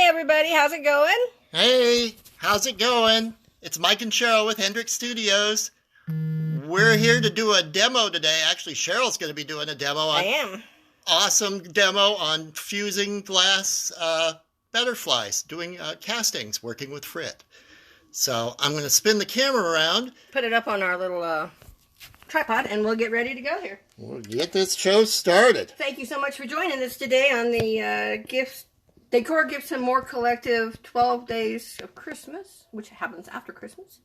everybody, how's it going? Hey, how's it going? It's Mike and Cheryl with Hendrix Studios. We're here to do a demo today. Actually, Cheryl's going to be doing a demo. I am. Awesome demo on fusing glass butterflies, doing castings, working with frit. So I'm going to spin the camera around. Put it up on our little tripod and we'll get ready to go here. We'll get this show started. Thank you so much for joining us today on the Decor Gifts and More Collective 12 Days of Christmas, which happens after Christmas.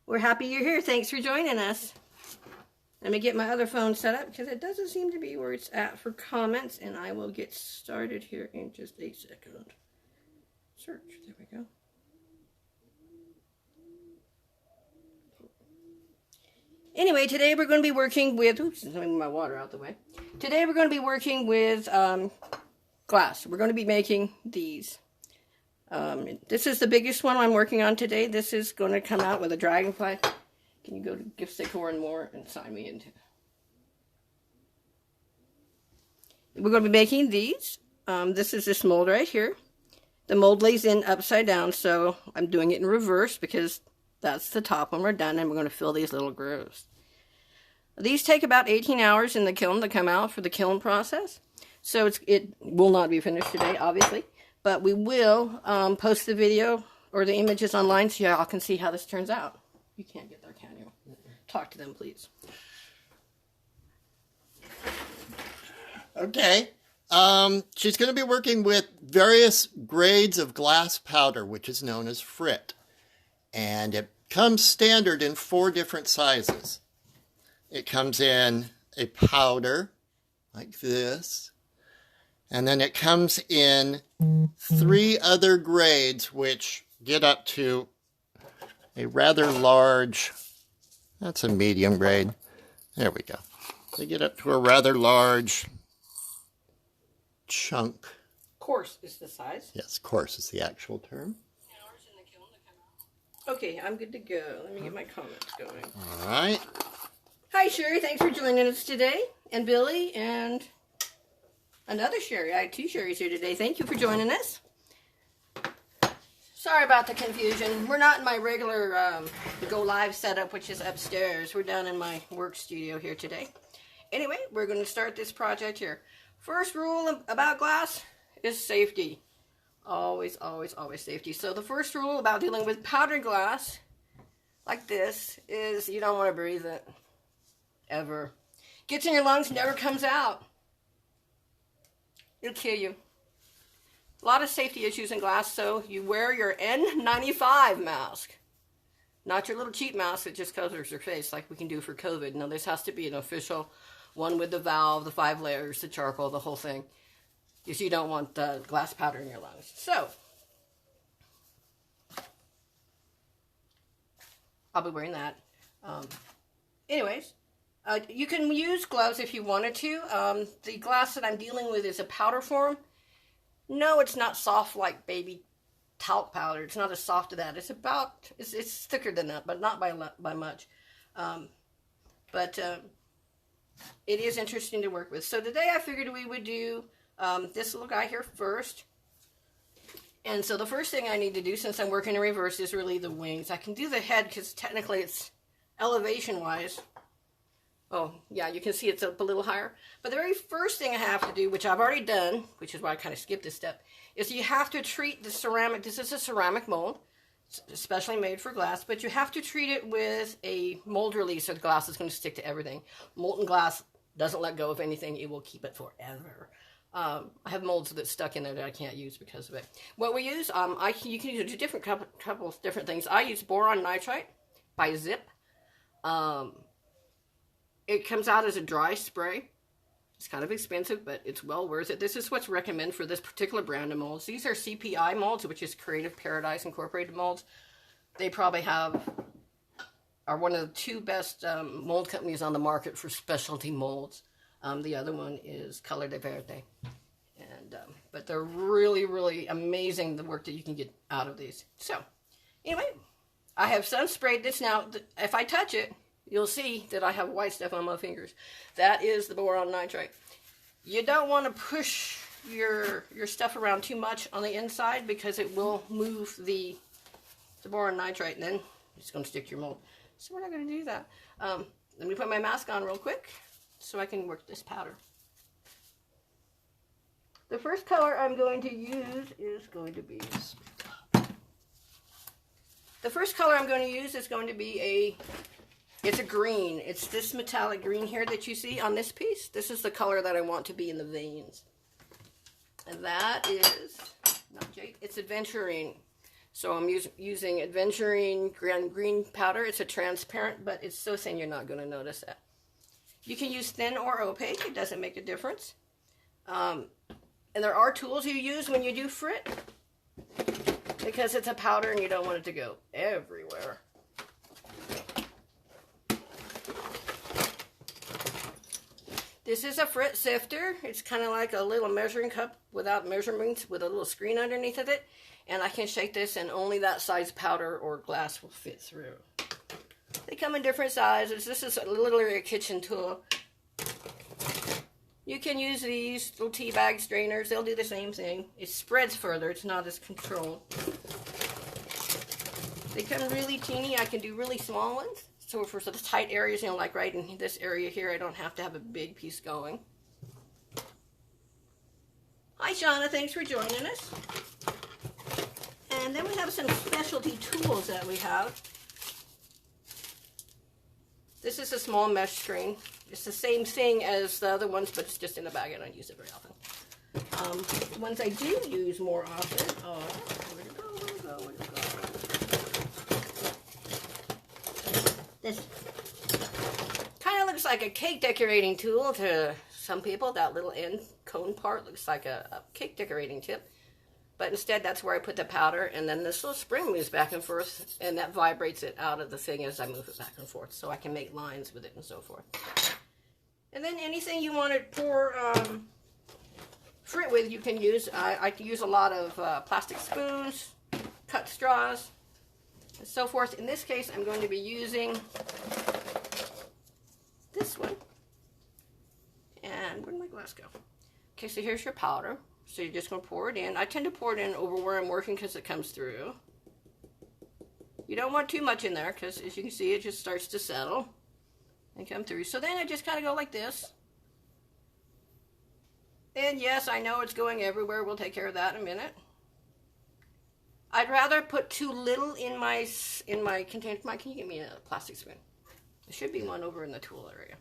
We're happy you're here. Thanks for joining us. Let me get my other phone set up because it doesn't seem to be where it's at for comments, and I will get started here in just a second. Search. There we go. Anyway, today we're going to be working with, oops, let me move my water out the way. Today we're going to be working with glass. We're going to be making these. This is the biggest one I'm working on today. This is going to come out with a Dragonfly. Can you go to Gifts, Decor, and More and sign me into? We're going to be making these. This is this mold right here. The mold lays in upside down, so I'm doing it in reverse because that's the top when we're done, and we're going to fill these little grooves. These take about 18 hours in the kiln to come out for the kiln process. So it will not be finished today, obviously. But we will post the video or the images online so y'all can see how this turns out. You can't get there, can you? Talk to them, please. Okay. She's going to be working with various grades of glass powder, which is known as frit. And it comes standard in 4 different sizes. It comes in a powder, like this. And then it comes in 3 other grades, which get up to a rather large, that's a medium grade. There we go. They get up to a rather large chunk. Coarse is the size. Yes, coarse is the actual term. Okay, I'm good to go. Let me get my comments going. All right. Hi, Sherry. Thanks for joining us today. And Billy and another Sherry. I had 2 Sherrys here today. Thank you for joining us. Sorry about the confusion. We're not in my regular go live setup, which is upstairs. We're down in my work studio here today. Anyway, we're going to start this project here. First rule about glass is safety. Always, always, always safety. So the first rule about dealing with powdered glass like this is you don't want to breathe it. Ever. Gets in your lungs, never comes out. It'll kill you. A lot of safety issues in glass, so you wear your N95 mask. Not your little cheap mask that just covers your face like we can do for COVID. No, this has to be an official one with the valve, the 5 layers, the charcoal, the whole thing. Because you don't want the glass powder in your lungs. So, I'll be wearing that. Anyways, you can use gloves if you wanted to. The glass that I'm dealing with is a powder form. No, it's not soft like baby talc powder. It's not as soft as that. It's thicker than that, but not by much. It is interesting to work with. So today I figured we would do this little guy here first. And so the first thing I need to do, since I'm working in reverse, is really the wings. I can do the head because technically it's elevation-wise. Oh, yeah, you can see it's up a little higher. But the very first thing I have to do, which I've already done, which is why I kind of skipped this step, is you have to treat the ceramic. This is a ceramic mold, especially made for glass, but you have to treat it with a mold release or the glass is going to stick to everything. Molten glass doesn't let go of anything. It will keep it forever. I have molds that stuck in there that I can't use because of it. What we use, you can use a couple of different things. I use Boron Nitrite by Zip. It comes out as a dry spray. It's kind of expensive, but it's well worth it. This is what's recommended for this particular brand of molds. These are CPI molds, which is Creative Paradise Incorporated molds. They probably are one of the 2 best mold companies on the market for specialty molds. The other one is Color de Verde. But they're really, really amazing, the work that you can get out of these. So, anyway, I have sun sprayed this now. If I touch it, you'll see that I have white stuff on my fingers. That is the boron nitrite. You don't want to push your stuff around too much on the inside because it will move the boron nitrite, and then it's going to stick to your mold. So we're not going to do that. Let me put my mask on real quick so I can work this powder. The first color I'm going to use is going to be... The first color I'm going to use is going to be it's a green. It's this metallic green here that you see on this piece. This is the color that I want to be in the veins. And that is, not jade, it's Aventurine. So I'm using Aventurine green powder. It's a transparent, but it's so thin you're not going to notice that. You can use thin or opaque. It doesn't make a difference. And there are tools you use when you do frit, because it's a powder and you don't want it to go everywhere. This is a frit sifter. It's kind of like a little measuring cup without measurements, with a little screen underneath of it. And I can shake this and only that size powder or glass will fit through. They come in different sizes. This is literally a kitchen tool. You can use these little Teabag Strainers. They'll do the same thing. It spreads further. It's not as controlled. They come really teeny. I can do really small ones. So for the tight areas, you know, like right in this area here, I don't have to have a big piece going. Hi, Shauna. Thanks for joining us. And then we have some specialty tools that we have. This is a small mesh screen. It's the same thing as the other ones, but it's just in a bag. I don't use it very often. The ones I do use more often are... Where'd it go? Where'd it go? Where'd it go? This kind of looks like a cake decorating tool to some people. That little end cone part looks like a cake decorating tip. But instead, that's where I put the powder, and then this little spring moves back and forth, and that vibrates it out of the thing as I move it back and forth, so I can make lines with it and so forth. And then anything you want to pour frit with, you can use. I use a lot of plastic spoons, cut straws, and so forth. In this case, I'm going to be using this one. And where'd my glass go? Okay, so here's your powder. So you're just going to pour it in. I tend to pour it in over where I'm working because it comes through. You don't want too much in there because, as you can see, it just starts to settle and come through. So then I just kind of go like this. And yes, I know it's going everywhere. We'll take care of that in a minute. I'd rather put too little in my container. Mike, can you give me a plastic spoon? There should be one over in the tool area.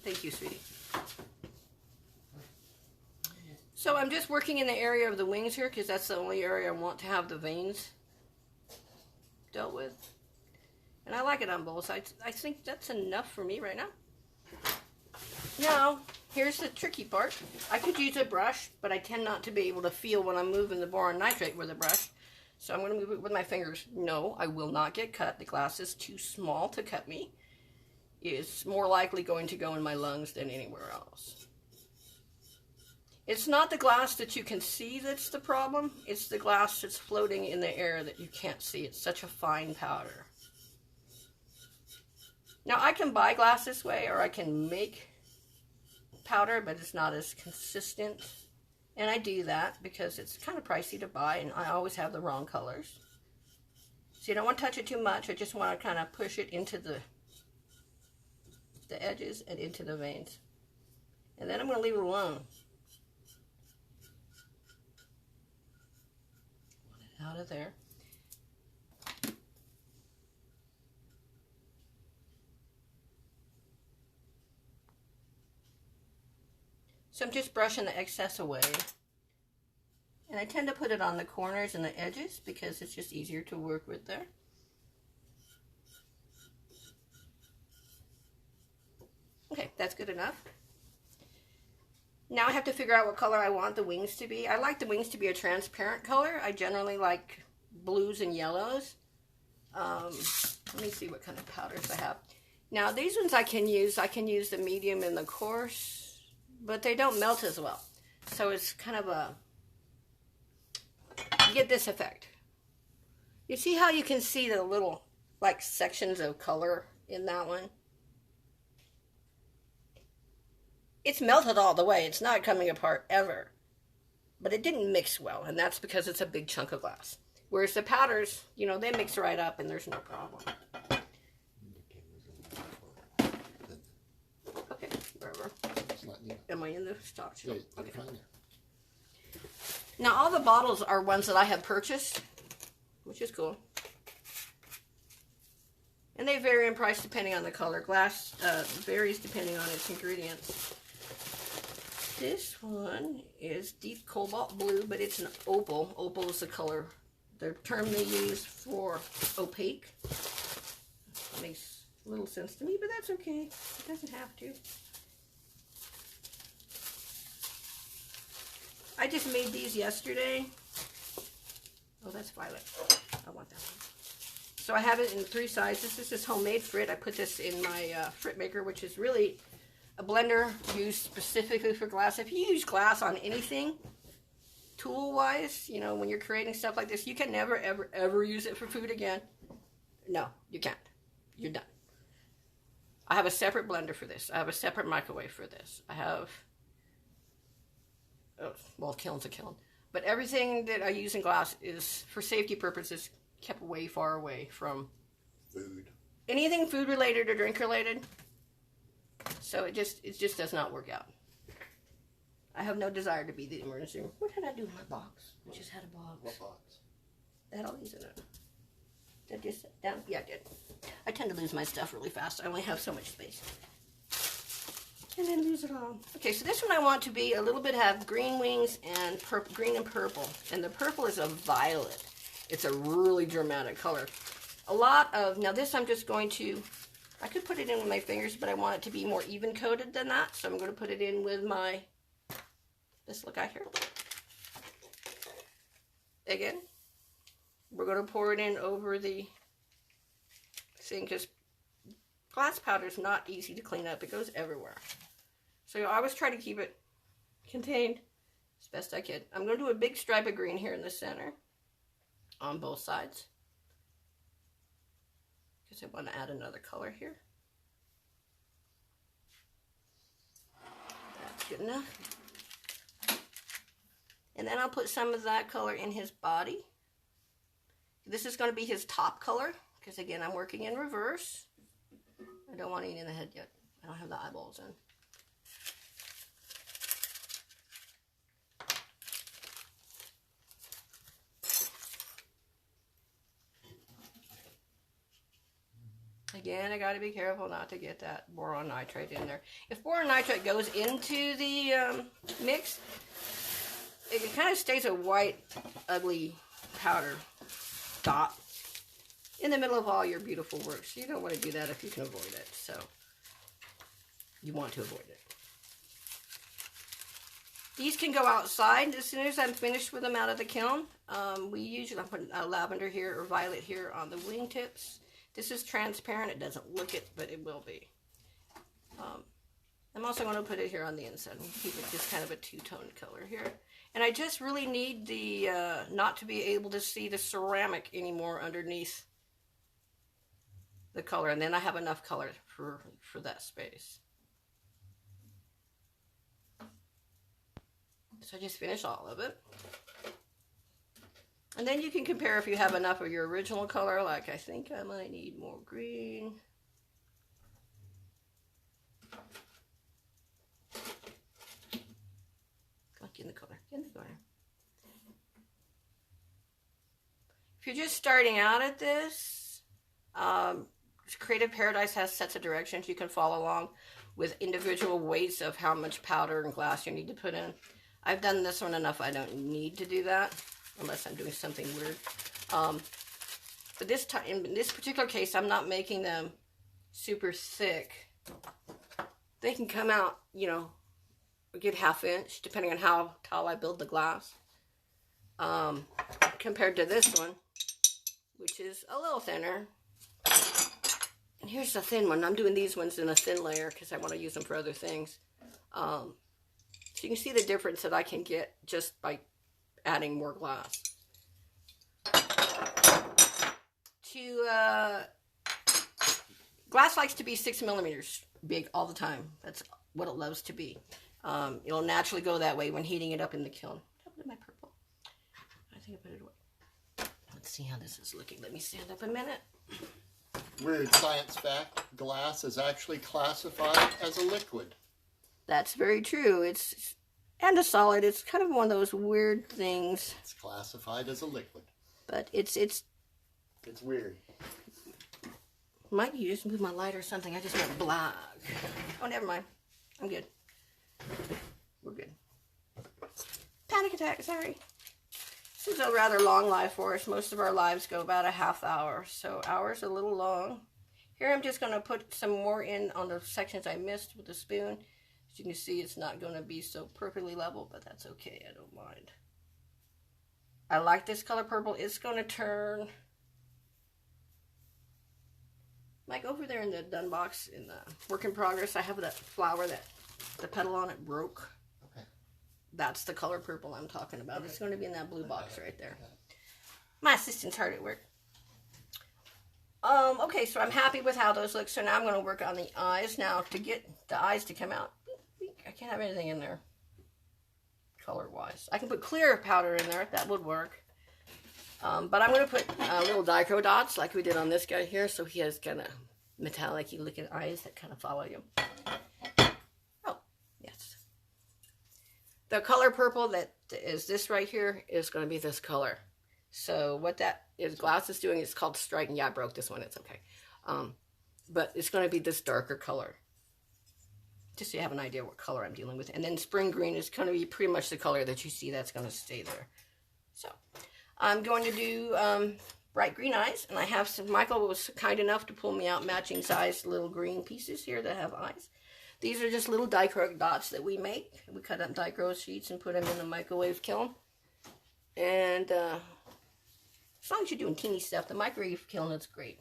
Thank you, sweetie. So I'm just working in the area of the wings here because that's the only area I want to have the veins dealt with. And I like it on both sides. I think that's enough for me right now. Now, here's the tricky part. I could use a brush, but I tend not to be able to feel when I'm moving the boron nitrate with a brush. So I'm going to move it with my fingers. No, I will not get cut. The glass is too small to cut me. It's more likely going to go in my lungs than anywhere else. It's not the glass that you can see that's the problem. It's the glass that's floating in the air that you can't see. It's such a fine powder. Now, I can buy glass this way, or I can make powder, but it's not as consistent. And I do that because it's kind of pricey to buy, and I always have the wrong colors. So you don't want to touch it too much. I just want to kind of push it into the edges and into the veins. And then I'm going to leave it alone. Out of there. So I'm just brushing the excess away. And I tend to put it on the corners and the edges because it's just easier to work with there. Okay, that's good enough. Now I have to figure out what color I want the wings to be. I like the wings to be a transparent color. I generally like blues and yellows. Let me see what kind of powders I have. Now these ones I can use the medium and the coarse, but they don't melt as well. So it's kind of you get this effect. You see how you can see the little like sections of color in that one? it's melted all the way. It's not coming apart ever. But it didn't mix well, and that's because it's a big chunk of glass. Whereas the powders, you know, they mix right up and there's no problem. Okay, wherever. Am I in the stock? Yeah, okay. Now all the bottles are ones that I have purchased, which is cool. And they vary in price depending on the color. Glass varies depending on its ingredients. This one is deep cobalt blue, but it's an opal. Opal is the color, the term they use for opaque. Makes little sense to me, but that's okay. It doesn't have to. I just made these yesterday. Oh, that's violet. I want that one. So I have it in 3 sizes. This is homemade frit. I put this in my frit maker, which is really a blender used specifically for glass. If you use glass on anything, tool-wise, you know, when you're creating stuff like this, you can never, ever, ever use it for food again. No, you can't. You're done. I have a separate blender for this. I have a separate microwave for this. I have, oh, well, kiln's a kiln. But everything that I use in glass is, for safety purposes, kept way far away from food. Anything food related or drink related. So it just does not work out. I have no desire to be the emergency room. What did I do in my box? I just had a box. What box? That had all these in it. Did I just set down? Yeah, I did. I tend to lose my stuff really fast. I only have so much space. And then lose it all. Okay, so this one I want to be a little bit have green wings and green and purple. And the purple is a violet. It's a really dramatic color. A lot of, now this I'm just going to, I could put it in with my fingers, but I want it to be more even coated than that. So I'm going to put it in with my, this little guy here. Again, we're going to pour it in over the thing because glass powder is not easy to clean up. It goes everywhere. So I always try to keep it contained as best I can. I'm going to do a big stripe of green here in the center on both sides. Because I want to add another color here. That's good enough. And then I'll put some of that color in his body. This is going to be his top color, because again, I'm working in reverse. I don't want any in the head yet. I don't have the eyeballs in. Again, I got to be careful not to get that boron nitrite in there. If boron nitrite goes into the mix, it kind of stays a white, ugly powder dot in the middle of all your beautiful work. So you don't want to do that if you can avoid it. So you want to avoid it. These can go outside as soon as I'm finished with them out of the kiln. We usually put lavender here or violet here on the wingtips. This is transparent. It doesn't look it, but it will be. I'm also going to put it here on the inside and keep it just kind of a two-tone color here. And I just really need the not to be able to see the ceramic anymore underneath the color. And then I have enough color for that space. So I just finish all of it. And then you can compare if you have enough of your original color, like I think I might need more green. Get in the color, get in the color. If you're just starting out at this, Creative Paradise has sets of directions you can follow along with individual weights of how much powder and glass you need to put in. I've done this one enough, I don't need to do that. Unless I'm doing something weird. But this time, in this particular case, I'm not making them super thick. They can come out, you know, a good ½ inch, depending on how tall I build the glass. Compared to this one, which is a little thinner. And here's the thin one. I'm doing these ones in a thin layer because I want to use them for other things. So you can see the difference that I can get just by adding more glass. Glass likes to be 6 millimeters big all the time. That's what it loves to be. It'll naturally go that way when heating it up in the kiln. I put my purple. I think I put it away. Let's see how this is looking. Let me stand up a minute. Weird science fact, glass is actually classified as a liquid. That's very true. And a solid. It's kind of one of those weird things. It's classified as a liquid. But it's weird. Might you just move my light or something? I just went black. Oh, never mind. I'm good. We're good. Panic attack, sorry. This is a rather long live for us. Most of our lives go about a half hour, so hour's a little long. Here I'm just going to put some more in on the sections I missed with the spoon. As you can see, it's not going to be so perfectly level, but that's okay. I don't mind. I like this color purple. It's going to turn... Like over there in the done box in the work in progress, I have that flower that the petal on it broke. Okay. That's the color purple I'm talking about. Okay. It's going to be in that blue box right there. Okay. My assistant's hard at work. Okay, so I'm happy with how those look. So now I'm going to work on the eyes. Now to get the eyes to come out, I can't have anything in there color-wise. I can put clear powder in there. That would work. But I'm going to put little Decor dots like we did on this guy here, so he has kind of metallic-y looking eyes that kind of follow you. Oh, yes. The color purple that is this right here is going to be this color. So what that is, Glass is doing, it's called striking. Yeah, I broke this one. It's okay. But it's going to be this darker color. Just so you have an idea what color I'm dealing with. And then spring green is going to be pretty much the color that you see that's going to stay there. So... I'm going to do bright green eyes, and I have some, Michael was kind enough to pull me out matching sized little green pieces here that have eyes. These are just little Decor dots that we make. We cut up Decor sheets and put them in the microwave kiln. And as long as you're doing teeny stuff, the microwave kiln is great.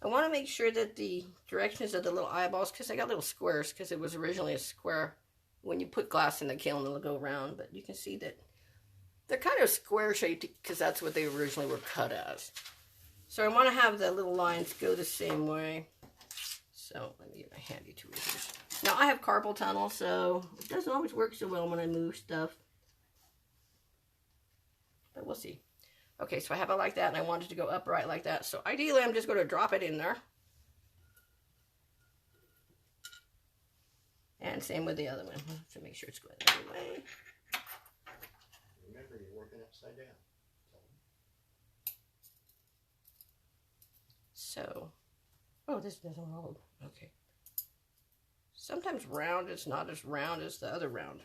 I want to make sure that the directions of the little eyeballs, because I got little squares, because it was originally a square. When you put glass in the kiln, it'll go round, but you can see that they're kind of square shaped because that's what they originally were cut as. So I want to have the little lines go the same way. So let me get my handy tweezers. Now I have carpal tunnel, so it doesn't always work so well when I move stuff. But we'll see. Okay, so I have it like that, and I want it to go upright like that. So ideally, I'm just going to drop it in there. And same with the other one, to make sure it's going the other way. Remember, you're working upside down. So, oh, this doesn't hold. Okay. Sometimes round is not as round as the other round.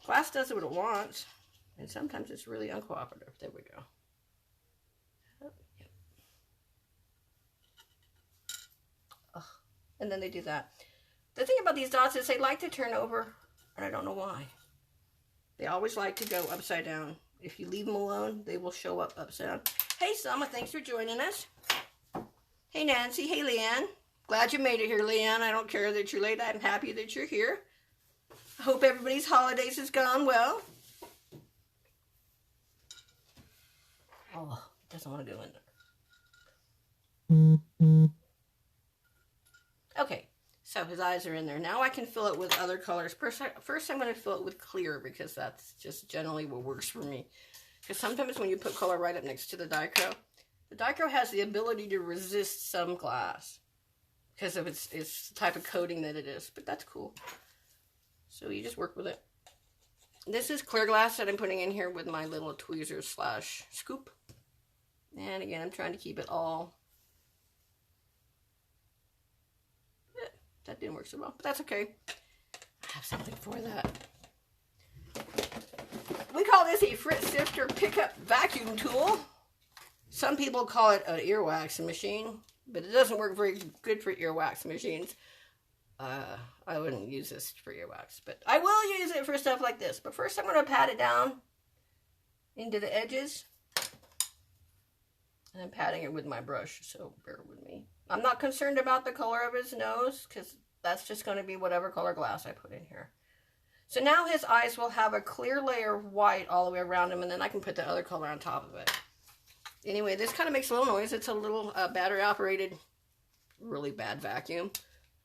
Glass does what it wants, and sometimes it's really uncooperative. There we go. Oh, yep. Ugh. And then they do that. The thing about these dots is they like to turn over, and I don't know why. They always like to go upside down. If you leave them alone, they will show up upside down. Hey, Selma, thanks for joining us. Hey, Nancy. Hey, Leanne. Glad you made it here, Leanne. I don't care that you're late. I'm happy that you're here. I hope everybody's holidays has gone well. Oh, it doesn't want to go in there. Okay. So his eyes are in there. Now I can fill it with other colors. First I'm going to fill it with clear because that's just generally what works for me. Because sometimes when you put color right up next to the Decor has the ability to resist some glass because of its type of coating that it is. But that's cool. So you just work with it. This is clear glass that I'm putting in here with my little tweezers / scoop. And again, I'm trying to keep it all. That didn't work so well, but that's okay. I have something for that. We call this a Frit Sifter Pickup Vacuum Tool. Some people call it an earwax machine, but it doesn't work very good for earwax machines. I wouldn't use this for earwax, but I will use it for stuff like this. But first I'm going to pat it down into the edges. And I'm patting it with my brush, so bear with me. I'm not concerned about the color of his nose, because that's just going to be whatever color glass I put in here. So now his eyes will have a clear layer of white all the way around him, and then I can put the other color on top of it. Anyway, this kind of makes a little noise. It's a little battery-operated, really bad vacuum.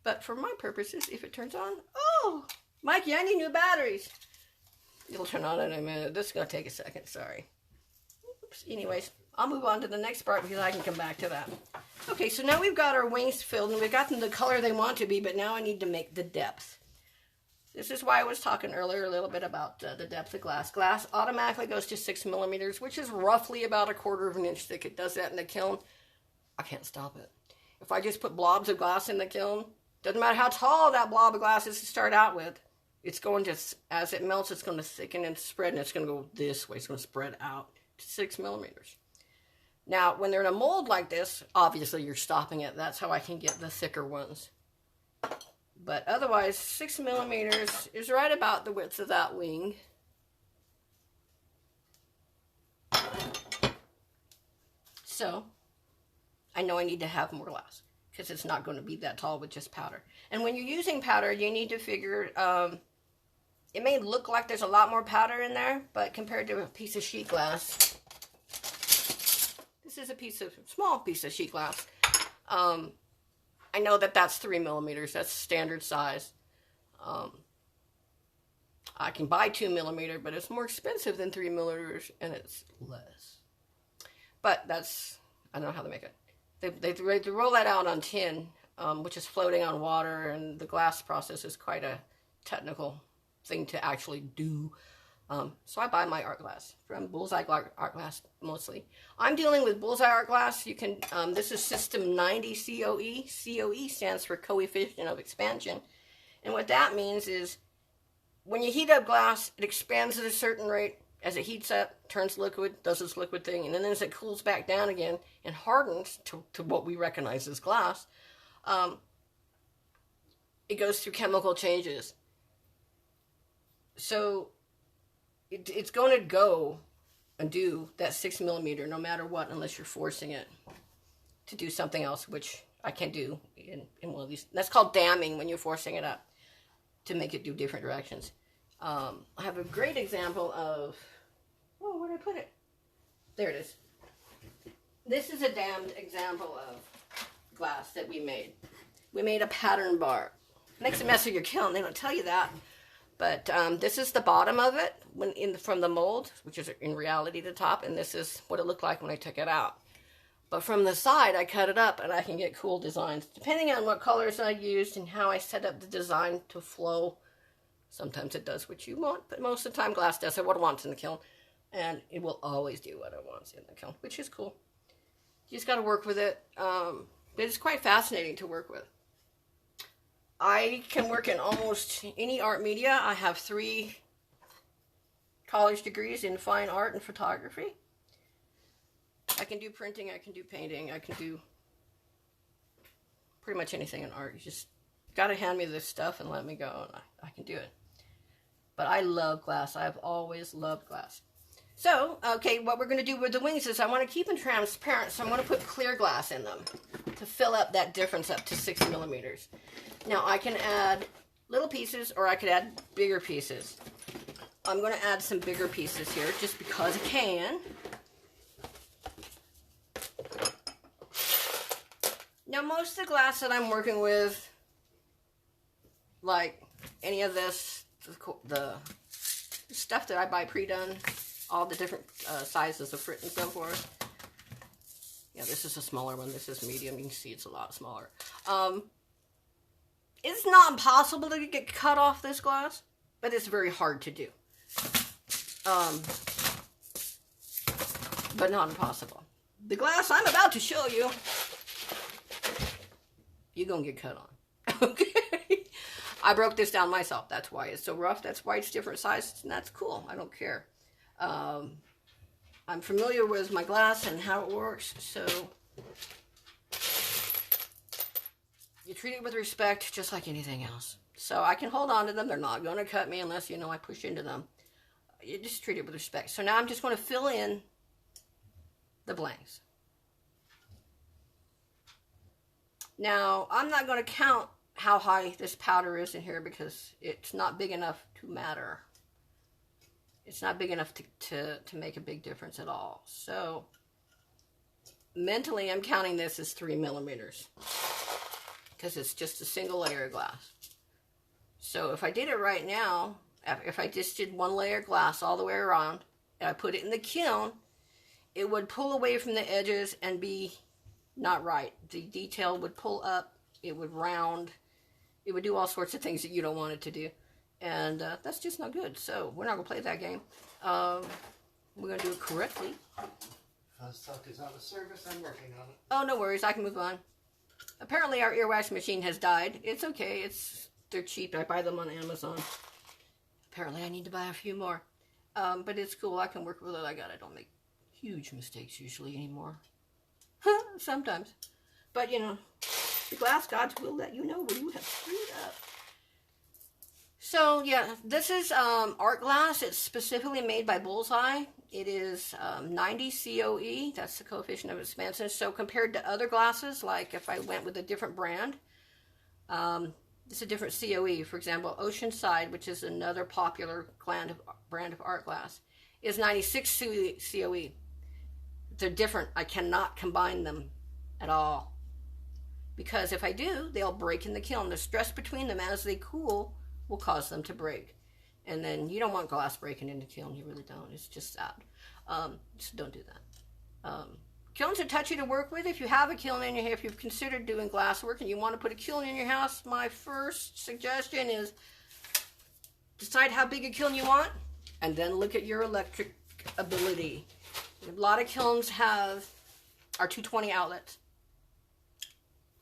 But for my purposes, if it turns on, Oh, Mikey, I need new batteries. It'll turn on in a minute. This is going to take a second. Sorry. Oops. Anyways, I'll move on to the next part because I can come back to that. Okay, so now we've got our wings filled and we've got them the color they want to be, but now I need to make the depth. This is why I was talking earlier a little bit about the depth of glass. Glass automatically goes to 6 millimeters, which is roughly about 1/4 of an inch thick. It does that in the kiln. I can't stop it. If I just put blobs of glass in the kiln, doesn't matter how tall that blob of glass is to start out with, it's going to, as it melts, it's going to thicken and spread, and it's going to go this way. It's going to spread out to 6 millimeters. Now, when they're in a mold like this, obviously you're stopping it. That's how I can get the thicker ones. But otherwise, 6 millimeters is right about the width of that wing. So, I know I need to have more glass because it's not going to be that tall with just powder. And when you're using powder, you need to figure, it may look like there's a lot more powder in there, but compared to a piece of sheet glass, this is a small piece of sheet glass. I know that that's 3 millimeters. That's standard size. I can buy 2 millimeter, but it's more expensive than 3 millimeters, and it's less. But that's, I don't know how they make it. They roll that out on tin, which is floating on water, and the glass process is quite a technical thing to actually do. So I buy my art glass from Bullseye Art Glass mostly. I'm dealing with Bullseye Art Glass. You can, this is System 90 COE. COE stands for Coefficient of Expansion. And what that means is when you heat up glass, it expands at a certain rate. As it heats up, turns liquid, does its liquid thing, and then as it cools back down again and hardens to what we recognize as glass, it goes through chemical changes. So it's going to go and do that 6 millimeter no matter what, unless you're forcing it to do something else, which I can do in one of these. That's called damming, when you're forcing it up to make it do different directions. I have a great example of, oh, where did I put it? There it is. This is a dammed example of glass that we made. We made a pattern bar. It makes a mess of your kiln, they don't tell you that. But this is the bottom of it from the mold, which is in reality the top, and this is what it looked like when I took it out. But from the side, I cut it up, and I can get cool designs. Depending on what colors I used and how I set up the design to flow, sometimes it does what you want, but most of the time glass does what it wants in the kiln. And it will always do what it wants in the kiln, which is cool. You just got to work with it. But it's quite fascinating to work with. I can work in almost any art media. I have 3 college degrees in fine art and photography. I can do printing, I can do painting, I can do pretty much anything in art. You just got to hand me this stuff and let me go, and I can do it. But I love glass. I've always loved glass. So, okay, what we're going to do with the wings is I want to keep them transparent, so I'm going to put clear glass in them to fill up that difference up to 6 millimeters. Now, I can add little pieces, or I could add bigger pieces. I'm going to add some bigger pieces here, just because I can. Now, most of the glass that I'm working with, like any of this, the stuff that I buy pre-done, all the different sizes of frit and so forth. Yeah, this is a smaller one. This is medium. You can see it's a lot smaller. It's not impossible to get cut off this glass, but it's very hard to do. But not impossible. The glass I'm about to show you, you're going to get cut on. Okay? I broke this down myself. That's why it's so rough. That's why it's different sizes, and that's cool. I don't care. I'm familiar with my glass and how it works, so you treat it with respect just like anything else. So I can hold on to them. They're not going to cut me unless, you know, I push into them. You just treat it with respect. So now I'm just going to fill in the blanks. Now, I'm not going to count how high this powder is in here because it's not big enough to matter. It's not big enough to make a big difference at all. So, mentally, I'm counting this as 3 millimeters because it's just a single layer of glass. So if I did it right now, if I just did one layer of glass all the way around, and I put it in the kiln, it would pull away from the edges and be not right. The detail would pull up, it would round, it would do all sorts of things that you don't want it to do. And that's just not good. So we're not going to play that game. We're going to do it correctly. Fuzztalk is out of service. I'm working on it. Oh, no worries. I can move on. Apparently our earwax machine has died. It's okay. They're cheap. I buy them on Amazon. Apparently I need to buy a few more. But it's cool. I can work with what I got. I don't make huge mistakes usually anymore. Sometimes. But, you know, the glass gods will let you know when you have screwed up. So, yeah, this is art glass. It's specifically made by Bullseye. It is 90 COE. That's the coefficient of expansion. So compared to other glasses, like if I went with a different brand, it's a different COE. For example, Oceanside, which is another popular brand of art glass, is 96 COE. They're different. I cannot combine them at all. Because if I do, they'll break in the kiln. The stress between them as they cool will cause them to break. And then you don't want glass breaking into kiln. You really don't. It's just sad. So don't do that. Kilns are touchy to work with. If you have a kiln in your house, if you've considered doing glass work and you want to put a kiln in your house, my first suggestion is decide how big a kiln you want and then look at your electric ability. A lot of kilns are 220 outlets.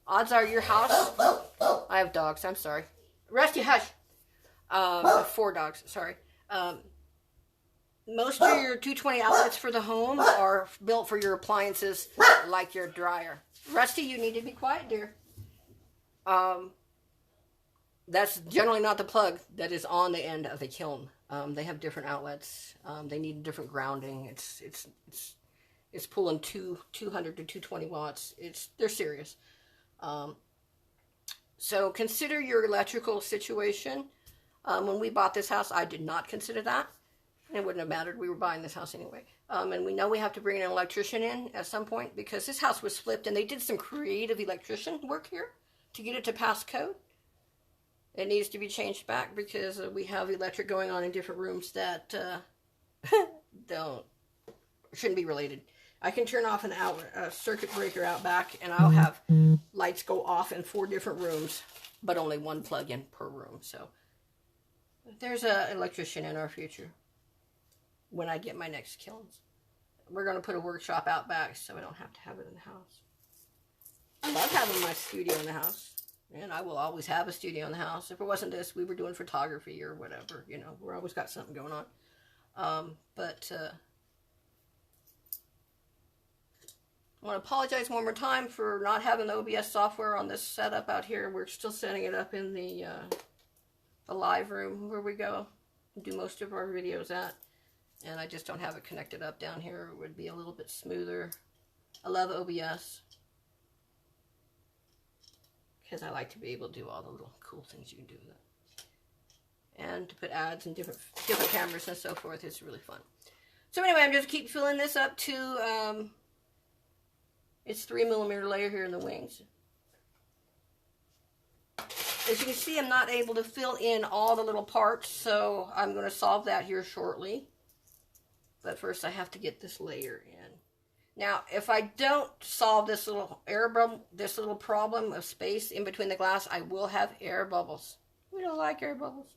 Odds are your house... I have dogs. I'm sorry. Rusty, hush. 4 dogs, sorry. Most of your 220 outlets for the home are built for your appliances, like your dryer. Rusty, you need to be quiet, dear. That's generally not the plug that is on the end of the kiln. They have different outlets. They need different grounding. It's pulling 200 to 220 watts. They're serious. So consider your electrical situation. When we bought this house, I did not consider that. It wouldn't have mattered. We were buying this house anyway. And we know we have to bring an electrician in at some point because this house was flipped and they did some creative electrician work here to get it to pass code. It needs to be changed back because we have electric going on in different rooms that shouldn't be related. I can turn off a circuit breaker out back and I'll have lights go off in 4 different rooms, but only 1 plug-in per room. So there's an electrician in our future when I get my next kilns. We're going to put a workshop out back so I don't have to have it in the house. I love having my studio in the house. And I will always have a studio in the house. If it wasn't this, we were doing photography or whatever. You know, we're always got something going on. I want to apologize one more time for not having the OBS software on this setup out here. We're still setting it up in the live room where we go and do most of our videos at. And I just don't have it connected up down here. It would be a little bit smoother. I love OBS because I like to be able to do all the little cool things you can do with it. And to put ads and different cameras and so forth. It's really fun. So anyway, I'm just keep filling this up to it's 3mm layer here in the wings. As you can see, I'm not able to fill in all the little parts, so I'm going to solve that here shortly. But first I have to get this layer in. Now, if I don't solve this little problem of space in between the glass, I will have air bubbles. We don't like air bubbles.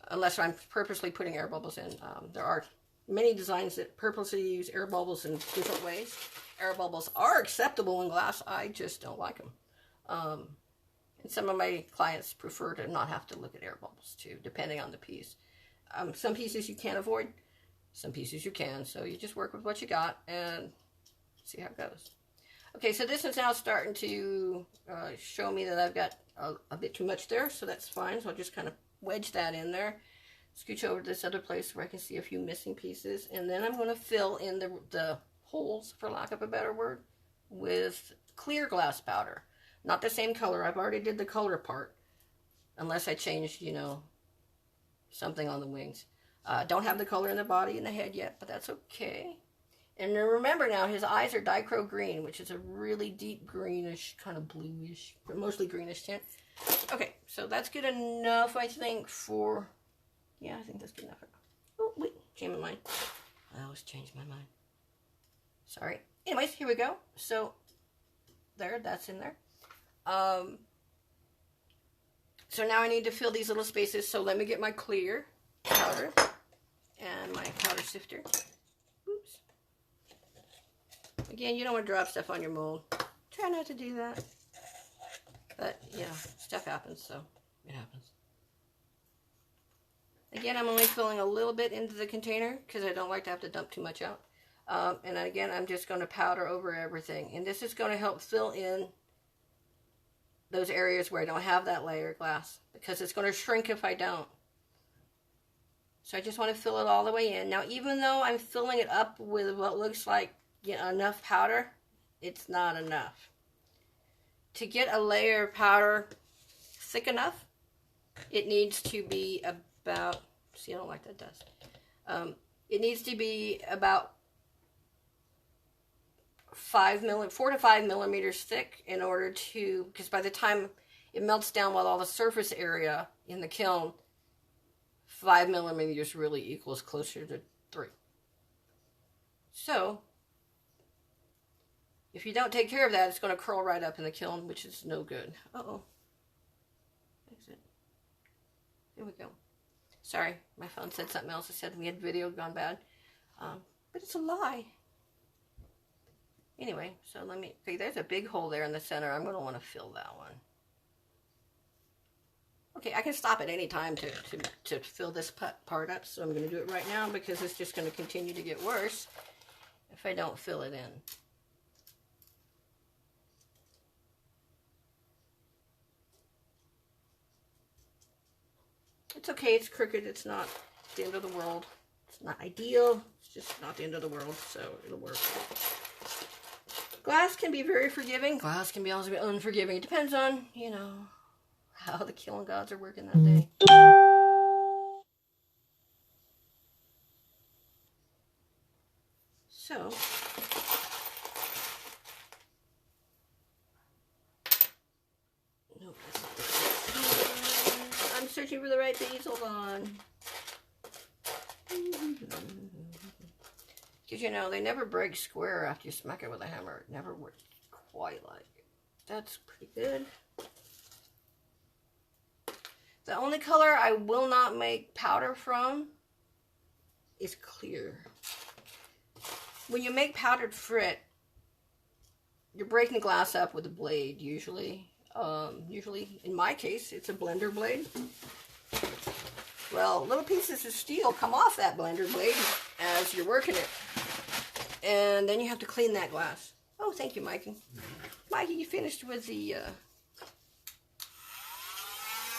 Unless I'm purposely putting air bubbles in. There are many designs that purposely use air bubbles in different ways. Air bubbles are acceptable in glass. I just don't like them. And some of my clients prefer to not have to look at air bubbles too, depending on the piece. Some pieces you can't avoid. Some pieces you can. So you just work with what you got and see how it goes. Okay, so this is now starting to show me that I've got a bit too much there, so that's fine. So I'll just kind of wedge that in there. Scooch over to this other place where I can see a few missing pieces. And then I'm going to fill in the holes, for lack of a better word, with clear glass powder. Not the same color. I've already did the color part. Unless I changed, you know, something on the wings. Don't have the color in the body and the head yet, but that's okay. And remember now, his eyes are Dichro green, which is a really deep greenish, kind of bluish, but mostly greenish tint. Okay, so that's good enough, I think, for... Yeah, I think that's good enough. Oh, wait, changed my mind. I always change my mind. Sorry. Anyways, here we go. So, there, that's in there. So now I need to fill these little spaces, so let me get my clear powder and my powder sifter. Oops. Again, you don't want to drop stuff on your mold. Try not to do that. But, yeah, stuff happens, so it happens. Again, I'm only filling a little bit into the container because I don't like to have to dump too much out. And again, I'm just going to powder over everything. And this is going to help fill in those areas where I don't have that layer of glass, because it's going to shrink if I don't. So I just want to fill it all the way in. Now, even though I'm filling it up with what looks like enough powder, it's not enough. To get a layer of powder thick enough, it needs to be about, see, I don't like that dust. It needs to be about 4 to 5 millimeters thick in order to, because by the time it melts down with all the surface area in the kiln, 5 millimeters really equals closer to 3. So, if you don't take care of that, it's going to curl right up in the kiln, which is no good. Uh-oh. Exit. Here we go. Sorry, my phone said something else. It said we had video gone bad. But it's a lie. Anyway, so let me, okay, there's a big hole there in the center. I'm going to want to fill that one. Okay, I can stop at any time to fill this part up, so I'm going to do it right now because it's just going to continue to get worse if I don't fill it in. It's okay, it's crooked, it's not the end of the world. It's not ideal, it's just not the end of the world, so it'll work. Glass can be very forgiving. Glass can be also be unforgiving. It depends on, you know, how the kiln gods are working that day. So, nope, that's not the I'm searching for the right piece. Hold on. Because, you know, they never break square after you smack it with a hammer. It never works quite like it. That's pretty good. The only color I will not make powder from is clear. When you make powdered frit, you're breaking glass up with a blade, usually. Usually, in my case, it's a blender blade. Well, little pieces of steel come off that blender blade as you're working it. And then you have to clean that glass. Oh, thank you, Mikey. Mikey, you finished with the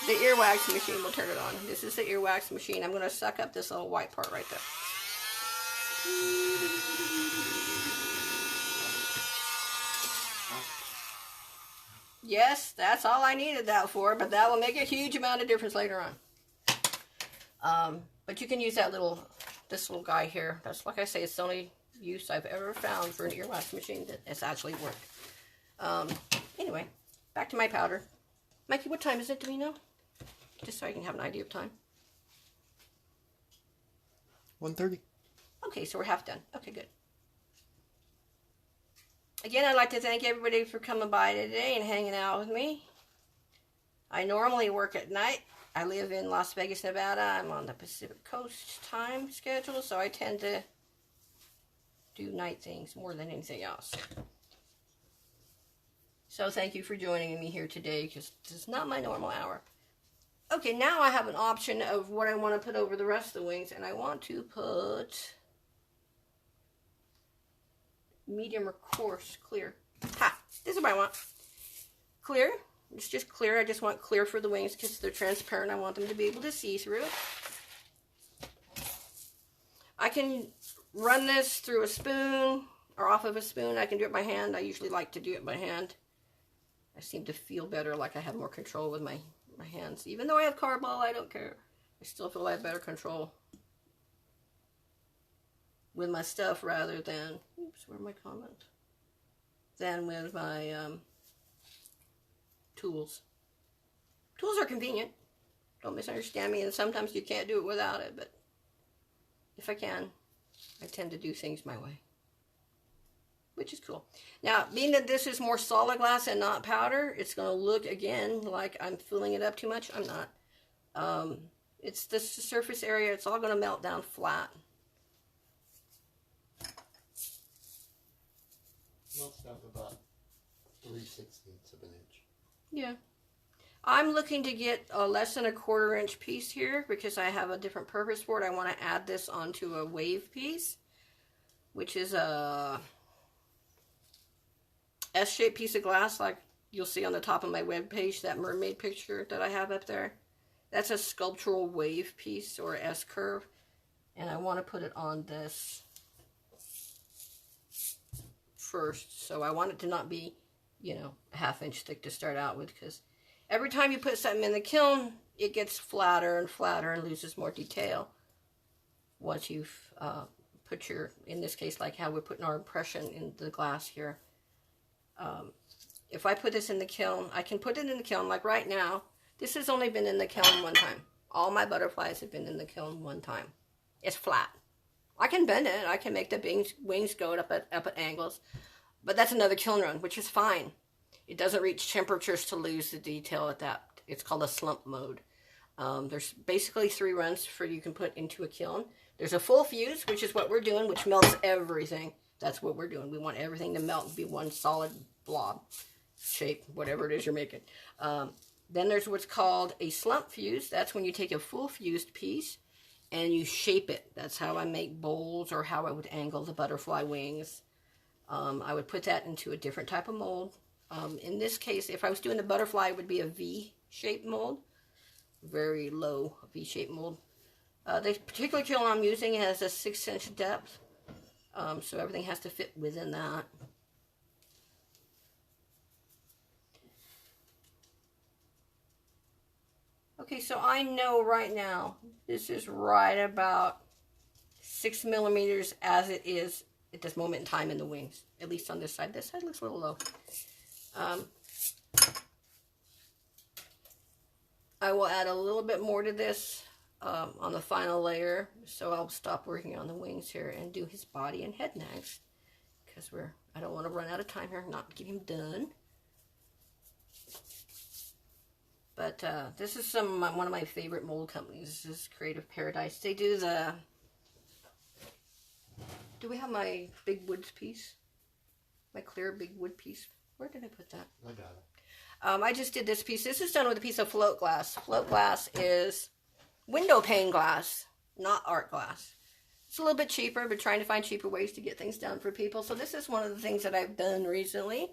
earwax machine. We'll turn it on. This is the earwax machine. I'm going to suck up this little white part right there. Yes, that's all I needed that for, but that will make a huge amount of difference later on. But you can use this little guy here. That's, like I say, it's the only use I've ever found for an earwax machine that has actually worked. Anyway, back to my powder. Mikey, what time is it? Do we know? Just so I can have an idea of time. 1:30. Okay, so we're half done. Okay, good. Again, I'd like to thank everybody for coming by today and hanging out with me. I normally work at night. I live in Las Vegas, Nevada. I'm on the Pacific Coast time schedule, so I tend to do night things more than anything else. So thank you for joining me here today, because this is not my normal hour. Okay, now I have an option of what I want to put over the rest of the wings, and I want to put medium or coarse clear. Ha! This is what I want. Clear. It's just clear. I just want clear for the wings because they're transparent. I want them to be able to see through it. I can run this through a spoon or off of a spoon. I can do it by hand. I usually like to do it by hand. I seem to feel better, like I have more control with my hands. Even though I have carball, I don't care. I still feel I have better control with my stuff rather than, oops, where's my comment? Than with my tools. Tools are convenient. Don't misunderstand me, and sometimes you can't do it without it, but if I can, I tend to do things my way, which is cool. Now, being that this is more solid glass and not powder, it's going to look, again, like I'm filling it up too much. I'm not. It's this surface area, it's all going to melt down flat. Melts down to about 3/16 of an inch. Yeah. I'm looking to get a less than a 1/4 inch piece here because I have a different purpose for it. I want to add this onto a wave piece, which is a S-shaped piece of glass like you'll see on the top of my web page, that mermaid picture that I have up there. That's a sculptural wave piece or S-curve, and I want to put it on this first. So I want it to not be, you know, a 1/2 inch thick to start out with, because every time you put something in the kiln, it gets flatter and flatter and loses more detail once you've put your, in this case, like how we're putting our impression in the glass here. If I put this in the kiln, I can put it in the kiln, like right now, this has only been in the kiln 1 time. All my butterflies have been in the kiln 1 time. It's flat. I can bend it, I can make the wings go up at angles, but that's another kiln run, which is fine. It doesn't reach temperatures to lose the detail at that. It's called a slump mode. There's basically 3 runs for you can put into a kiln. There's a full fuse, which is what we're doing, which melts everything. That's what we're doing. We want everything to melt and be one solid blob shape, whatever it is you're making. Then there's what's called a slump fuse. That's when you take a full fused piece and you shape it. That's how I make bowls, or how I would angle the butterfly wings. I would put that into a different type of mold. In this case, if I was doing the butterfly, it would be a V-shaped mold. Very low V-shaped mold. The particular kiln I'm using has a 6-inch depth. So everything has to fit within that. Okay, so I know right now, this is right about 6 millimeters as it is at this moment in time in the wings. At least on this side. This side looks a little low. I will add a little bit more to this on the final layer, so I'll stop working on the wings here and do his body and head next, because I don't want to run out of time here, not get him done. But this is one of my favorite mold companies. This is Creative Paradise. They do the... Do we have my big woods piece? My clear big wood piece? Where did I put that? I got it. I just did this piece. This is done with a piece of float glass. Float glass is window pane glass, not art glass. It's a little bit cheaper, but trying to find cheaper ways to get things done for people. So this is one of the things that I've done recently.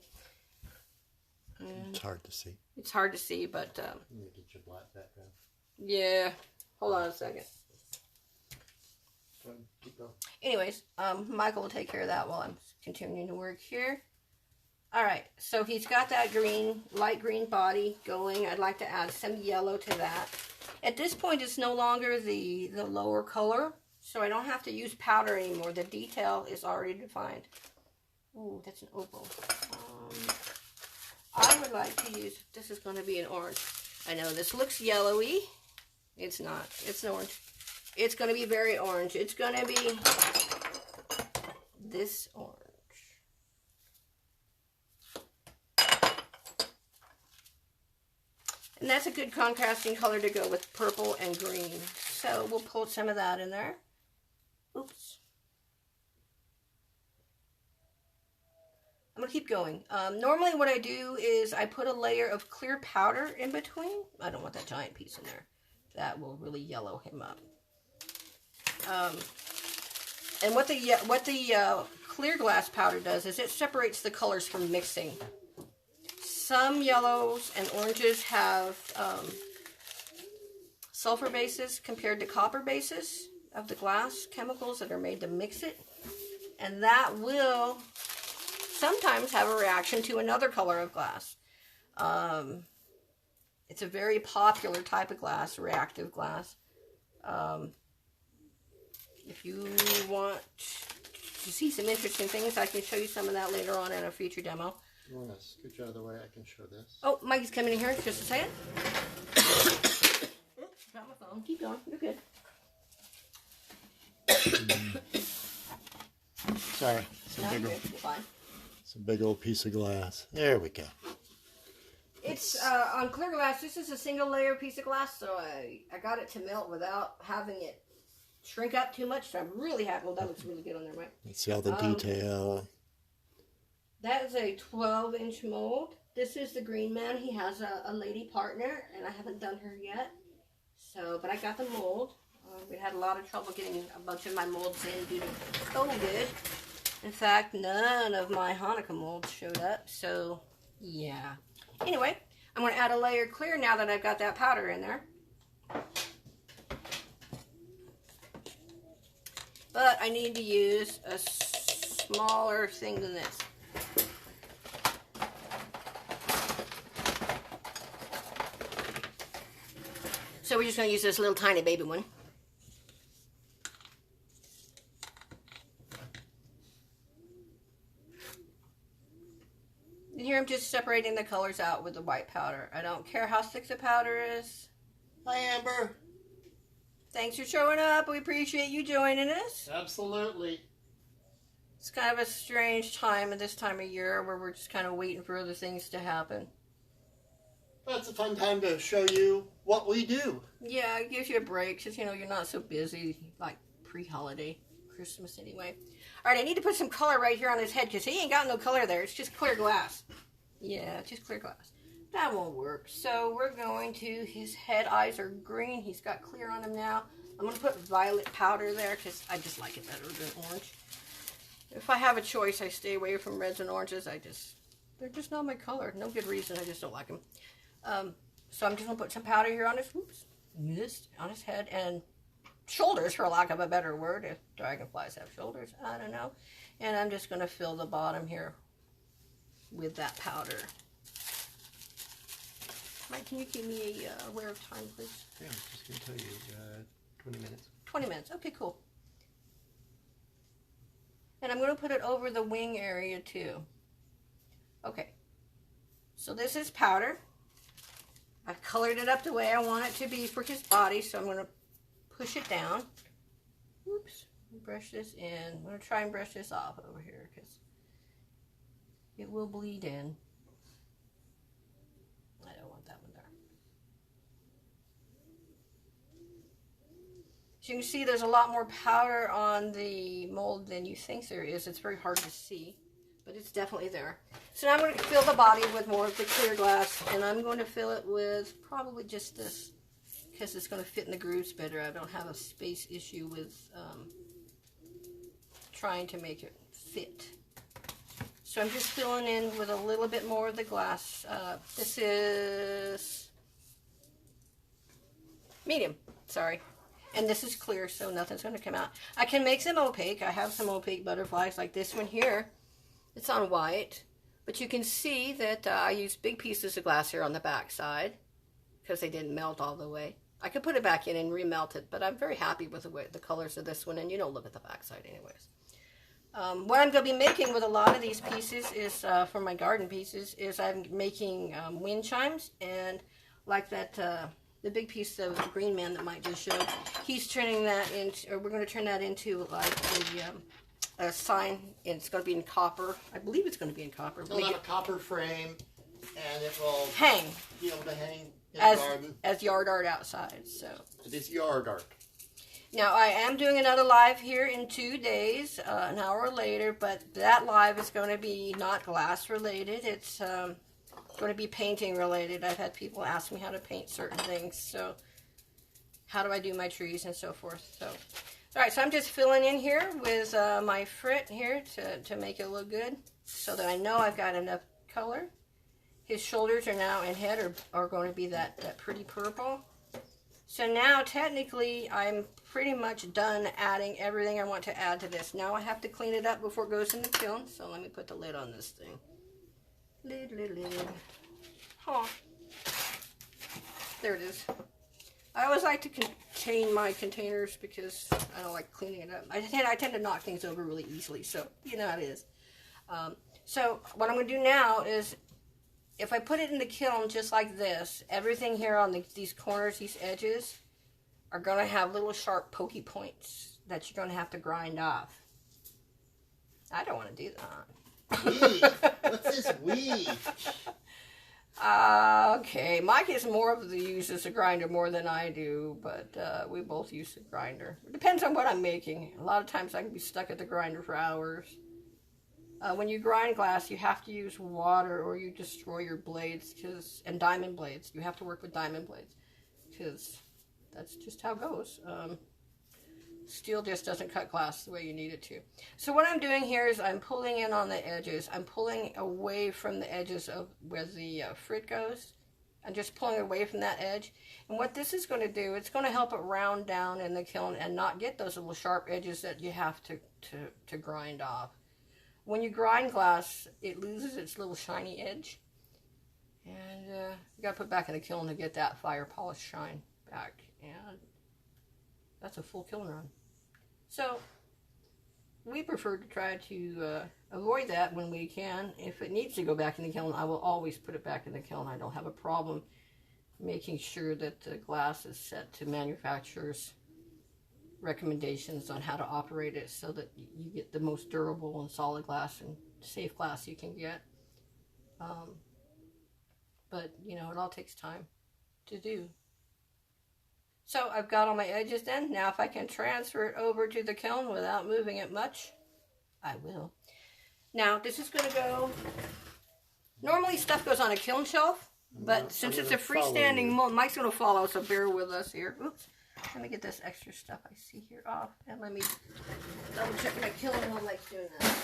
It's hard to see. It's hard to see, but... You need to get your black background. Yeah. Hold on a second. Keep going. Anyways, Michael will take care of that while I'm continuing to work here. Alright, so he's got that green, light green body going. I'd like to add some yellow to that. At this point, it's no longer the lower color, so I don't have to use powder anymore. The detail is already defined. Ooh, that's an opal. I would like to use, this is going to be an orange. I know this looks yellowy. It's not. It's an orange. It's going to be very orange. It's going to be this orange. And that's a good contrasting color to go with purple and green. So we'll pull some of that in there. Oops. I'm going to keep going. Normally what I do is I put a layer of clear powder in between. I don't want that giant piece in there. That will really yellow him up. And what the clear glass powder does is it separates the colors from mixing. Some yellows and oranges have sulfur bases compared to copper bases of the glass chemicals that are made to mix it. And that will sometimes have a reaction to another color of glass. It's a very popular type of glass, reactive glass. If you want to see some interesting things. I can show you some of that later on in a future demo. You want to scooch out of the way? I can show this. Oh, Mikey's coming in here. Just a second. Oops, got my phone. Keep going. You're good. Sorry. It's a big old piece of glass. There we go. It's on clear glass. This is a single layer piece of glass, so I got it to melt without having it shrink up too much. So I'm really happy. Well, that looks really good on there, right? Let's see all the detail. That is a 12-inch mold. This is the green man. He has a lady partner, and I haven't done her yet. So, but I got the mold. We had a lot of trouble getting a bunch of my molds in due to COVID. In fact, none of my Hanukkah molds showed up. So, yeah. Anyway, I'm going to add a layer clear now that I've got that powder in there. But I need to use a smaller thing than this. So we're just going to use this little tiny baby one. And here I'm just separating the colors out with the white powder. I don't care how thick the powder is. Hi, Amber. Thanks for showing up. We appreciate you joining us. Absolutely. It's kind of a strange time at this time of year where we're just kind of waiting for other things to happen. That's a fun time to show you what we do. Yeah, it gives you a break because, you know, you're not so busy like pre-holiday, Christmas anyway. All right, I need to put some color right here on his head because he ain't got no color there. It's just clear glass. Yeah, just clear glass. That won't work. So we're going to, his head eyes are green. He's got clear on him now. I'm going to put violet powder there because I just like it better than orange. If I have a choice, I stay away from reds and oranges. They're just not my color. No good reason. I just don't like them. So I'm just going to put some powder here on his, on his head and shoulders, for lack of a better word, if dragonflies have shoulders. I don't know. And I'm just going to fill the bottom here with that powder. Mike, can you give me a aware of time, please? Yeah, I'm just going to tell you 20 minutes. 20 minutes. Okay, cool. And I'm going to put it over the wing area too. Okay. So this is powder. I've colored it up the way I want it to be for his body, so I'm going to push it down. Oops. Brush this in. I'm going to try and brush this off over here because it will bleed in. I don't want that one there. So you can see there's a lot more powder on the mold than you think there is. It's very hard to see, but it's definitely there. So now I'm going to fill the body with more of the clear glass, and I'm going to fill it with probably just this because it's going to fit in the grooves better. I don't have a space issue with trying to make it fit. So I'm just filling in with a little bit more of the glass. This is medium, sorry. And this is clear, so nothing's going to come out. I can make them opaque. I have some opaque butterflies like this one here. It's on white. But you can see that I used big pieces of glass here on the back side because they didn't melt all the way. I could put it back in and remelt it, but I'm very happy with the colors of this one, and you don't look at the back side anyways. What I'm going to be making with a lot of these pieces is, for my garden pieces, is I'm making wind chimes, and like that, the big piece of the green man that Mike just showed, he's turning that into, or we're going to turn that into like a sign, and it's going to be in copper. I believe it's going to be in copper. It'll have a copper frame, and it will be able to hang in the garden. As yard art outside, so. It is yard art. Now, I am doing another live here in 2 days, an hour later, but that live is going to be not glass related. It's going to be painting related. I've had people ask me how to paint certain things, so how do I do my trees and so forth. So, all right, so I'm just filling in here with my frit here to make it look good so that I know I've got enough color. His shoulders are now and head are going to be that pretty purple. So now, technically, I'm pretty much done adding everything I want to add to this. Now I have to clean it up before it goes in the kiln. So let me put the lid on this thing. Lid. Huh. There it is. I always like to contain my containers because I don't like cleaning it up. I tend to knock things over really easily, so you know how it is. So what I'm going to do now is, if I put it in the kiln just like this, everything here on these corners, these edges, are going to have little sharp pokey points that you're going to have to grind off. I don't want to do that. Weed. What's this weed? Okay, Mike is more of the uses a grinder more than I do, but we both use a grinder. It depends on what I'm making. A lot of times I can be stuck at the grinder for hours. When you grind glass, you have to use water or you destroy your blades, and diamond blades. You have to work with diamond blades because that's just how it goes. Steel just doesn't cut glass the way you need it to. So what I'm doing here is I'm pulling in on the edges. I'm pulling away from the edges of where the frit goes. I'm just pulling away from that edge. And what this is going to do, it's going to help it round down in the kiln and not get those little sharp edges that you have to grind off. When you grind glass, it loses its little shiny edge. And you got to put it back in the kiln to get that fire polish shine back. And that's a full kiln run. So we prefer to try to avoid that when we can. If it needs to go back in the kiln, I will always put it back in the kiln. I don't have a problem making sure that the glass is set to manufacturer's recommendations on how to operate it so that you get the most durable and solid glass and safe glass you can get. But, you know, it all takes time to do. So I've got all my edges then. Now if I can transfer it over to the kiln without moving it much, I will. Now this is going to go, normally stuff goes on a kiln shelf, but since it's a freestanding mold, Mike's going to follow, so bear with us here. Oops. Let me get this extra stuff I see here off, and let me double check my kiln while Mike's doing that.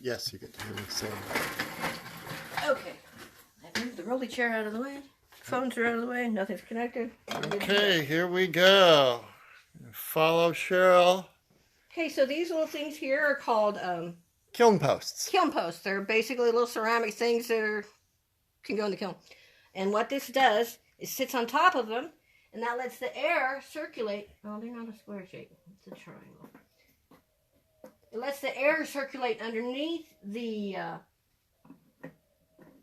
Yes, you get to hear me sing. Okay. I moved the rolly chair out of the way. Phones are out of the way. Nothing's connected. Okay, here we go. Follow Cheryl. Okay, so these little things here are called Kiln posts. Kiln posts. They're basically little ceramic things that can go in the kiln. And what this does is sits on top of them, and that lets the air circulate. Oh, they're not a square shape. It's a triangle. It lets the air circulate underneath the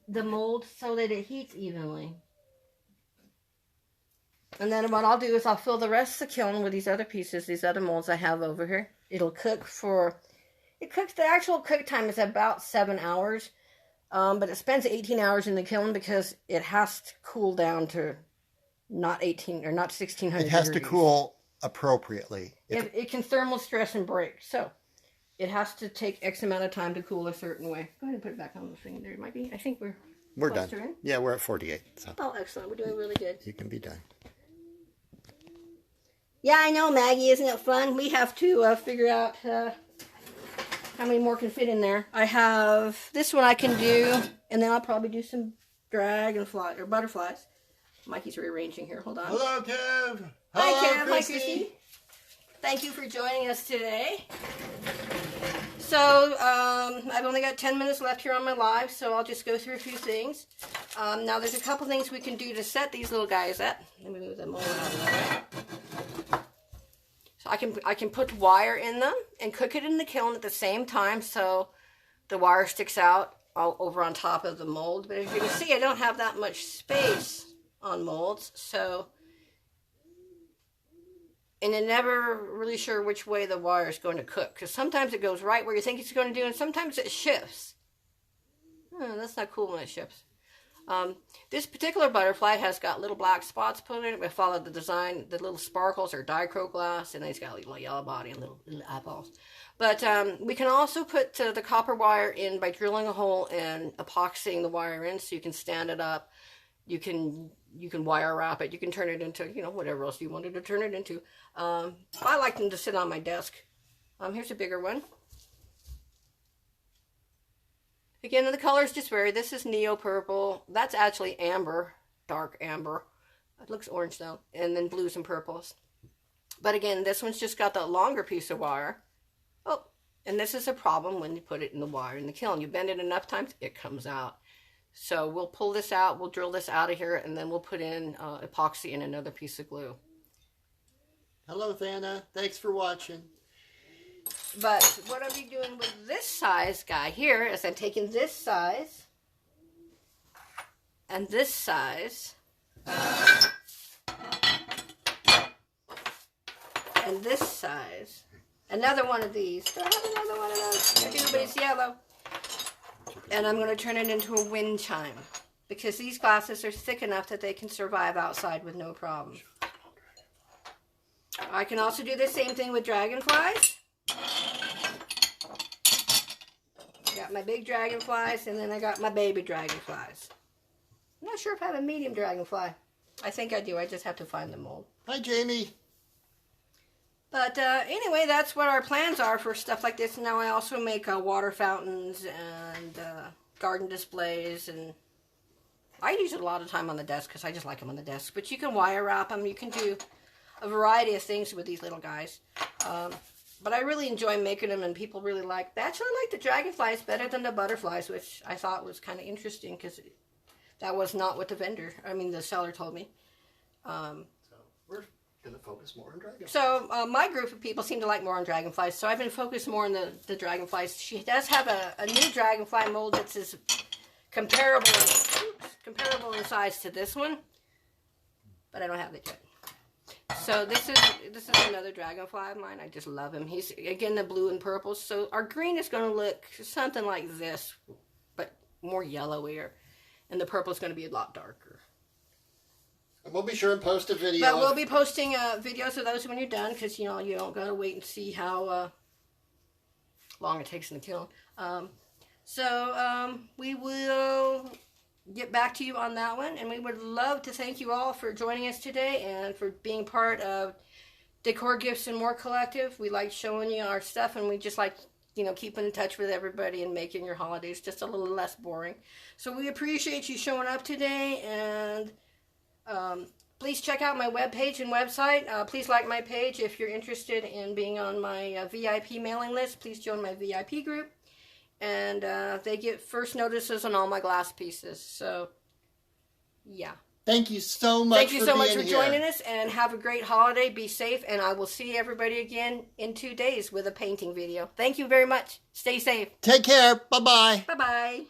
mold so that it heats evenly. And then what I'll do is I'll fill the rest of the kiln with these other pieces, these other molds I have over here. It'll cook the actual cook time is about 7 hours, but it spends 18 hours in the kiln because it has to cool down to not 1600 It has degrees. to cool appropriately. It can thermal stress and break, so it has to take X amount of time to cool a certain way. Go ahead and put it back on the thing there. It might be. I think we're done. In. Yeah, we're at 48. So Oh, excellent. We're doing really good. you can be done. Yeah, I know, Maggie. Isn't it fun? We have to figure out how many more can fit in there. I have this one I can do, and then I'll probably do some dragonfly or butterflies. Mikey's rearranging here. Hold on. Hello, Kev. Hi, Kev. Hi, Christy. Christy. Thank you for joining us today. So, I've only got 10 minutes left here on my live, so I'll just go through a few things. Now, there's a couple things we can do to set these little guys up. Let me move them over out of the way. So I can put wire in them and cook it in the kiln at the same time, so the wire sticks out all over on top of the mold. But as you can see, I don't have that much space on molds, so... And you're never really sure which way the wire is going to cook. Because sometimes it goes right where you think it's going to do, and sometimes it shifts. That's not cool when it shifts. This particular butterfly has got little black spots put in it. We followed the design. The little sparkles are Decor glass, and then it's got a little yellow body and little eyeballs. But we can also put the copper wire in by drilling a hole and epoxying the wire in so you can stand it up. You can wire wrap it. You can turn it into, whatever else you wanted to turn it into. I like them to sit on my desk. Here's a bigger one. Again, the colors just vary. This is neo purple. That's actually amber, dark amber. It looks orange though. And then blues and purples. But again, this one's just got the longer piece of wire. Oh, and this is a problem when you put it in the wire in the kiln. You bend it enough times, it comes out. So we'll pull this out, we'll drill this out of here, and then we'll put in epoxy and another piece of glue. Hello, Vanna. Thanks for watching. But what I'll be doing with this size guy here is I'm taking this size and this size and this size. Another one of these. Do I have another one of those? I do, but it's yellow. And I'm going to turn it into a wind chime, because these glasses are thick enough that they can survive outside with no problem. I can also do the same thing with dragonflies. Got my big dragonflies, and then I got my baby dragonflies. I'm not sure if I have a medium dragonfly. I think I do. I just have to find the mold. Hi, Jamie. But anyway, that's what our plans are for stuff like this. Now I also make water fountains and garden displays, and I use it a lot of time on the desk because I just like them on the desk. But you can wire wrap them. You can do a variety of things with these little guys. But I really enjoy making them, and people really like. They actually like the dragonflies better than the butterflies, which I thought was kind of interesting because that was not what the seller told me. So we're going to focus more on dragonflies. So my group of people seem to like more on dragonflies, so I've been focused more on the dragonflies. She does have a new dragonfly mold that's comparable in size to this one, but I don't have it yet. So this is another dragonfly of mine. I just love him. He's, again, the blue and purple. So our green is going to look something like this, but more yellowier. And the purple is going to be a lot darker. And we'll be sure and post a video. But we'll be posting videos of those when you're done, because, you know, you don't got to wait and see how long it takes in the kiln. We will get back to you on that one, and we would love to thank you all for joining us today and for being part of Decor Gifts and More Collective. We like showing you our stuff, and we just like, you know, keeping in touch with everybody and making your holidays just a little less boring. So we appreciate you showing up today, and please check out my webpage and website. Please like my page if you're interested in being on my VIP mailing list. Please join my VIP group. And they get first notices on all my glass pieces. So, yeah. Thank you so much. Thank you so much for joining us, and have a great holiday. Be safe, and I will see everybody again in 2 days with a painting video. Thank you very much. Stay safe. Take care. Bye-bye. Bye-bye.